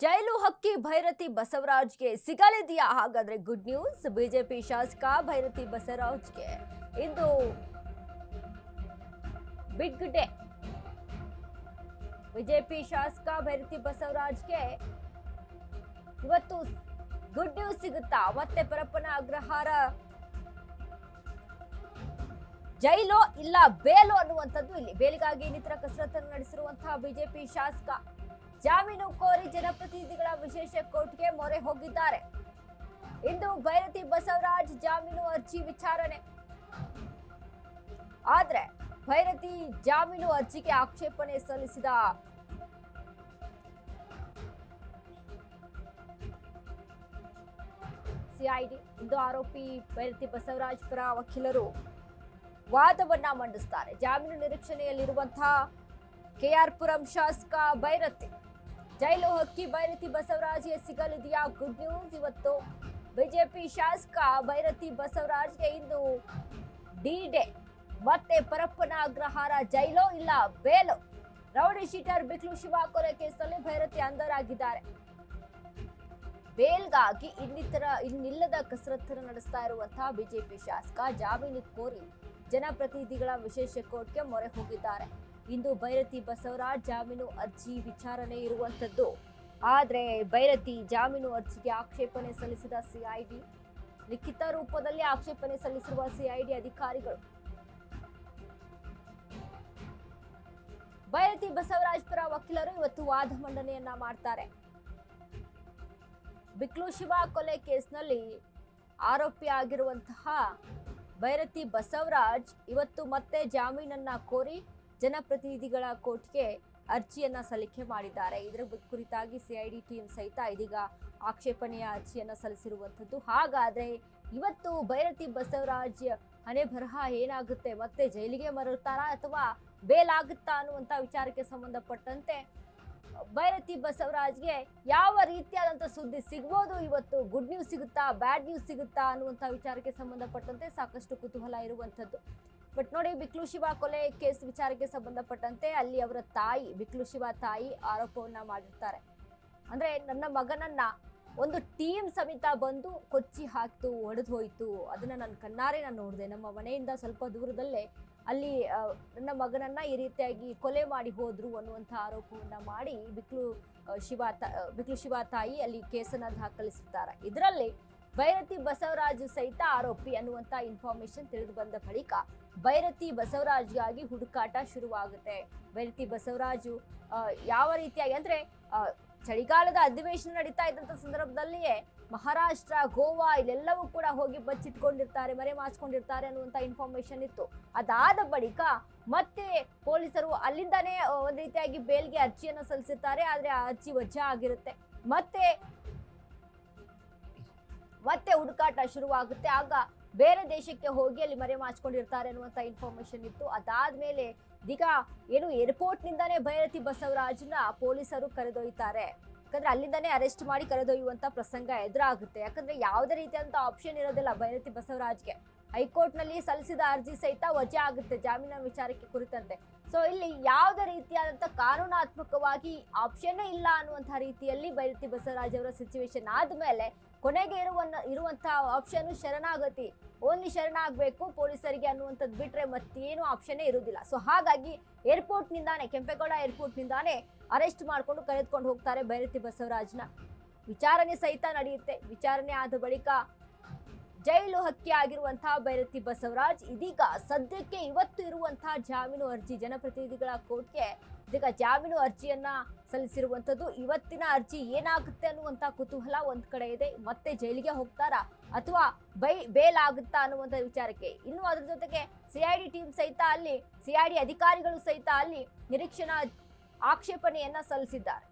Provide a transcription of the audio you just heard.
ಜೈಲು ಹಕ್ಕಿ ಭೈರತಿ ಬಸವರಾಜ್ಗೆ ಸಿಗಲಿದೆಯಾ? ಹಾಗಾದ್ರೆ ಗುಡ್ ನ್ಯೂಸ್. ಬಿಜೆಪಿ ಶಾಸಕ ಭೈರತಿ ಬಸವರಾಜ್ಗೆ ಇಂದು ಬಿಗ್ ಡೇ. ಬಿಜೆಪಿ ಶಾಸಕ ಭೈರತಿ ಬಸವರಾಜ್ಗೆ ಇವತ್ತು ಗುಡ್ ನ್ಯೂಸ್ ಸಿಗುತ್ತಾ? ಮತ್ತೆ ಪರಪ್ಪನ ಅಗ್ರಹಾರ ಜೈಲೋ ಇಲ್ಲ ಬೇಲೋ ಅನ್ನುವಂಥದ್ದು ಇಲ್ಲಿ. ಬೇಲಿಗಾಗಿ ಇನ್ನಿತರ ಕಸರತ್ತನ್ನು ನಡೆಸಿರುವಂತಹ ಬಿಜೆಪಿ ಶಾಸಕ ಜಾಮೀನು ಕೋರಿ ಜನಪ್ರತಿನಿಧಿಗಳ ವಿಶೇಷ ಕೋರ್ಟ್ಗೆ ಮೊರೆ ಹೋಗಿದ್ದಾರೆ. ಇಂದು ಭೈರತಿ ಬಸವರಾಜ್ ಜಾಮೀನು ಅರ್ಜಿ ವಿಚಾರಣೆ. ಆದ್ರೆ ಭೈರತಿ ಜಾಮೀನು ಅರ್ಜಿಗೆ ಆಕ್ಷೇಪಣೆ ಸಲ್ಲಿಸಿದ ಸಿಐಡಿ ಇಂದು ಆರೋಪಿ ಭೈರತಿ ಬಸವರಾಜ್ ಪರ ವಕೀಲರು ವಾದವನ್ನ ಮಂಡಿಸುತ್ತಾರೆ. ಜಾಮೀನು ನಿರೀಕ್ಷಣೆಯಲ್ಲಿರುವಂತಹ ಕೆಆರ್ ಪುರಂ ಶಾಸಕ ಭೈರತಿ ಜೈಲು ಹಕ್ಕಿ ಭೈರತಿ ಬಸವರಾಜ್ಗೆ ಸಿಗಲಿದೆಯಾ? Good news. ಇವತ್ತು ಬಿಜೆಪಿ ಶಾಸಕ ಭೈರತಿ ಬಸವರಾಜ್ಗೆ ಇಂದು ಡಿ ಡೇ. ಮತ್ತೆ ಪರಪ್ಪನ ಅಗ್ರಹಾರ ಜೈಲೋ ಇಲ್ಲ ಬೇಲೋ. ರೌಡಿ ಶೀಟರ್ ಬಿಕ್ಲು ಶಿವ ಕೊಲೆ ಕೇಸಲ್ಲಿ ಭೈರತಿ ಅಂಧರಾಗಿದ್ದಾರೆ. ಬೇಲ್ಗಾಗಿ ಇನ್ನಿಲ್ಲದ ಕಸರತ್ತನ್ನು ನಡೆಸ್ತಾ ಇರುವಂತಹ ಬಿಜೆಪಿ ಶಾಸಕ ಜಾಮೀನು ಕೋರಿ ಜನಪ್ರತಿನಿಧಿಗಳ ವಿಶೇಷ ಕೋರ್ಟ್ಗೆ ಮೊರೆ ಹೋಗಿದ್ದಾರೆ. ಇಂದು ಭೈರತಿ ಬಸವರಾಜ್ ಜಾಮೀನು ಅರ್ಜಿ ವಿಚಾರಣೆ ಇರುವಂತದ್ದು. ಆದ್ರೆ ಭೈರತಿ ಜಾಮೀನು ಅರ್ಜಿಗೆ ಆಕ್ಷೇಪಣೆ ಸಲ್ಲಿಸಿದ ಸಿಐಡಿ, ಲಿಖಿತ ರೂಪದಲ್ಲಿ ಆಕ್ಷೇಪಣೆ ಸಲ್ಲಿಸಿರುವ ಸಿಐಡಿ ಅಧಿಕಾರಿಗಳು ಭೈರತಿ ಬಸವರಾಜ್ ಪರ ವಕೀಲರು ಇವತ್ತು ವಾದ ಮಂಡನೆಯನ್ನ ಮಾಡ್ತಾರೆ. ಬಿಕ್ಲು ಶಿವ ಕೊಲೆ ಕೇಸ್ನಲ್ಲಿ ಆರೋಪಿಯಾಗಿರುವಂತಹ ಭೈರತಿ ಬಸವರಾಜ್ ಇವತ್ತು ಮತ್ತೆ ಜಾಮೀನನ್ನ ಕೋರಿ ಜನಪ್ರತಿನಿಧಿಗಳ ಕೋರ್ಟ್ಗೆ ಅರ್ಜಿಯನ್ನ ಸಲ್ಲಿಕೆ ಮಾಡಿದ್ದಾರೆ. ಇದರ ಕುರಿತಾಗಿ ಸಿಐಡಿ ಟೀಮ್ ಸಹಿತ ಇದೀಗ ಆಕ್ಷೇಪಣೆಯ ಅರ್ಜಿಯನ್ನ ಸಲ್ಲಿಸಿರುವಂಥದ್ದು. ಹಾಗಾದ್ರೆ ಇವತ್ತು ಭೈರತಿ ಬಸವರಾಜ್ ಹಣೆ ಬರಹ ಏನಾಗುತ್ತೆ? ಮತ್ತೆ ಜೈಲಿಗೆ ಮರಳ್ತಾರಾ ಅಥವಾ ಬೇಲಾಗುತ್ತಾ ಅನ್ನುವಂಥ ವಿಚಾರಕ್ಕೆ ಸಂಬಂಧಪಟ್ಟಂತೆ ಭೈರತಿ ಬಸವರಾಜ್ಗೆ ಯಾವ ರೀತಿಯಾದಂಥ ಸುದ್ದಿ ಸಿಗ್ಬೋದು? ಇವತ್ತು ಗುಡ್ ನ್ಯೂಸ್ ಸಿಗುತ್ತಾ, ಬ್ಯಾಡ್ ನ್ಯೂಸ್ ಸಿಗುತ್ತಾ ಅನ್ನುವಂಥ ವಿಚಾರಕ್ಕೆ ಸಂಬಂಧಪಟ್ಟಂತೆ ಸಾಕಷ್ಟು ಕುತೂಹಲ ಇರುವಂಥದ್ದು. ಬಟ್ ನೋಡಿ, ಬಿಕ್ಲು ಶಿವ ಕೊಲೆ ಕೇಸ್ ವಿಚಾರಕ್ಕೆ ಸಂಬಂಧಪಟ್ಟಂತೆ ಅಲ್ಲಿ ಅವರ ತಾಯಿ, ಬಿಕ್ಲು ಶಿವ ತಾಯಿ ಆರೋಪವನ್ನ ಮಾಡಿರ್ತಾರೆ. ಅಂದ್ರೆ ನನ್ನ ಮಗನನ್ನ ಒಂದು ಟೀಮ್ ಸಮೇತ ಬಂದು ಕೊಚ್ಚಿ ಹಾಕ್ತು, ಹೊಡೆದು ಹೋಯ್ತು, ಅದನ್ನ ನನ್ನ ಕಣ್ಣಾರೆ ನಾನು ನೋಡಿದೆ. ನಮ್ಮ ಮನೆಯಿಂದ ಸ್ವಲ್ಪ ದೂರದಲ್ಲೇ ಅಲ್ಲಿ ನನ್ನ ಮಗನನ್ನ ಈ ರೀತಿಯಾಗಿ ಕೊಲೆ ಮಾಡಿ ಹೋದ್ರು ಅನ್ನುವಂಥ ಆರೋಪವನ್ನ ಮಾಡಿ ಬಿಕ್ಲು ಶಿವ ತಾಯಿ ಅಲ್ಲಿ ಕೇಸನ್ನ ದಾಖಲಿಸುತ್ತಾರೆ. ಇದರಲ್ಲಿ ಭೈರತಿ ಬಸವರಾಜ್ ಸಹಿತ ಆರೋಪಿ ಅನ್ನುವಂಥ ಇನ್ಫಾರ್ಮೇಶನ್ ತಿಳಿದು ಬಂದ ಬಳಿಕ ಭೈರತಿ ಬಸವರಾಜ್ಗಾಗಿ ಹುಡುಕಾಟ ಶುರುವಾಗುತ್ತೆ. ಭೈರತಿ ಬಸವರಾಜು ಯಾವ ರೀತಿಯಾಗಿ ಅಂದ್ರೆ ಚಳಿಗಾಲದ ಅಧಿವೇಶನ ನಡೀತಾ ಇದ್ದಂಥ ಸಂದರ್ಭದಲ್ಲಿಯೇ ಮಹಾರಾಷ್ಟ್ರ, ಗೋವಾ ಇಲ್ಲೆಲ್ಲವೂ ಕೂಡ ಹೋಗಿ ಬಚ್ಚಿಟ್ಕೊಂಡಿರ್ತಾರೆ, ಮರೆ ಮಾಚ್ಕೊಂಡಿರ್ತಾರೆ ಅನ್ನುವಂಥ ಇನ್ಫಾರ್ಮೇಶನ್ ಇತ್ತು. ಅದಾದ ಬಳಿಕ ಮತ್ತೆ ಪೊಲೀಸರು ಅಲ್ಲಿಂದಾನೇ ಒಂದು ರೀತಿಯಾಗಿ ಬೇಲ್ಗೆ ಅರ್ಜಿಯನ್ನು ಸಲ್ಲಿಸಿರ್ತಾರೆ. ಆದ್ರೆ ಆ ಅರ್ಜಿ ವಜಾ ಆಗಿರುತ್ತೆ. ಮತ್ತೆ ಹುಡುಕಾಟ ಶುರುವಾಗುತ್ತೆ. ಆಗ ಬೇರೆ ದೇಶಕ್ಕೆ ಹೋಗಿ ಅಲ್ಲಿ ಮರೆ ಮಾಚ್ಕೊಂಡಿರ್ತಾರೆ ಅನ್ನುವಂಥ ಇನ್ಫಾರ್ಮೇಶನ್ ಇತ್ತು. ಅದಾದ್ಮೇಲೆ ಇದೀಗ ಏನು ಏರ್ಪೋರ್ಟ್ ನಿಂದಾನೇ ಭೈರತಿ ಬಸವರಾಜ್ನ ಪೊಲೀಸರು ಕರೆದೊಯ್ತಾರೆ. ಯಾಕಂದ್ರೆ ಅಲ್ಲಿಂದಾನೇ ಅರೆಸ್ಟ್ ಮಾಡಿ ಕರೆದೊಯ್ಯುವಂತ ಪ್ರಸಂಗ ಎದುರಾಗುತ್ತೆ. ಯಾಕಂದ್ರೆ ಯಾವುದೇ ರೀತಿಯಾದಂತ ಆಪ್ಷನ್ ಇರೋದಿಲ್ಲ ಭೈರತಿ ಬಸವರಾಜ್ಗೆ. ಹೈಕೋರ್ಟ್ ನಲ್ಲಿ ಸಲ್ಲಿಸಿದ ಅರ್ಜಿ ಸಹಿತ ವಜಾ ಆಗುತ್ತೆ ಜಾಮೀನಿನ ವಿಚಾರಕ್ಕೆ ಕುರಿತಂತೆ. ಸೊ ಇಲ್ಲಿ ಯಾವುದೇ ರೀತಿಯಾದಂತ ಕಾನೂನಾತ್ಮಕವಾಗಿ ಆಪ್ಷನ್ ಇಲ್ಲ ಅನ್ನುವಂತಹ ರೀತಿಯಲ್ಲಿ ಭೈರತಿ ಬಸವರಾಜ್ ಅವರ ಸಿಚುವೇಶನ್ ಆದ್ಮೇಲೆ ಕೊನೆಗೆ ಇರುವಂತಹ ಆಪ್ಷನ್ ಶರಣಾಗತಿ. ಓನ್ಲಿ ಶರಣಾಗಬೇಕು ಪೊಲೀಸರಿಗೆ ಅನ್ನುವಂಥದ್ದು ಬಿಟ್ರೆ ಮತ್ತೇನು ಆಪ್ಷನ್ನೇ ಇರುವುದಿಲ್ಲ. ಸೊ ಹಾಗಾಗಿ ಏರ್ಪೋರ್ಟ್ ನಿಂದಾನೆ, ಕೆಂಪೇಗೌಡ ಏರ್ಪೋರ್ಟ್ ನಿಂದಾನೆ ಅರೆಸ್ಟ್ ಮಾಡ್ಕೊಂಡು ಕರೆದುಕೊಂಡು ಹೋಗ್ತಾರೆ ಭೈರತಿ ಬಸವರಾಜ್ನ. ವಿಚಾರಣೆ ಸಹಿತ ನಡೆಯುತ್ತೆ. ವಿಚಾರಣೆ ಆದ ಬಳಿಕ ಜೈಲು ಹಕ್ಕಿ ಆಗಿರುವಂತಹ ಭೈರತಿ ಬಸವರಾಜ್ ಇದೀಗ ಸದ್ಯಕ್ಕೆ ಇವತ್ತು ಇರುವಂತಹ ಜಾಮೀನು ಅರ್ಜಿ ಜನಪ್ರತಿನಿಧಿಗಳ ಕೋರ್ಟ್ಗೆ ಇದೀಗ ಜಾಮೀನು ಅರ್ಜಿಯನ್ನ ಸಲ್ಲಿಸಿರುವಂಥದ್ದು. ಇವತ್ತಿನ ಅರ್ಜಿ ಏನಾಗುತ್ತೆ ಅನ್ನುವಂಥ ಕುತೂಹಲ ಒಂದ್ ಕಡೆ ಇದೆ. ಮತ್ತೆ ಜೈಲಿಗೆ ಹೋಗ್ತಾರಾ ಅಥವಾ ಬೇಲ್ ಆಗುತ್ತಾ ಅನ್ನುವಂಥ ವಿಚಾರಕ್ಕೆ ಇನ್ನು ಅದ್ರ ಜೊತೆಗೆ ಸಿಐಡಿ ಟೀಮ್ ಸಹಿತ ಅಲ್ಲಿ, ಸಿಐಡಿ ಅಧಿಕಾರಿಗಳು ಸಹಿತ ಅಲ್ಲಿ ನಿರೀಕ್ಷಣಾ ಆಕ್ಷೇಪಣೆಯನ್ನ ಸಲ್ಲಿಸಿದ್ದಾರೆ.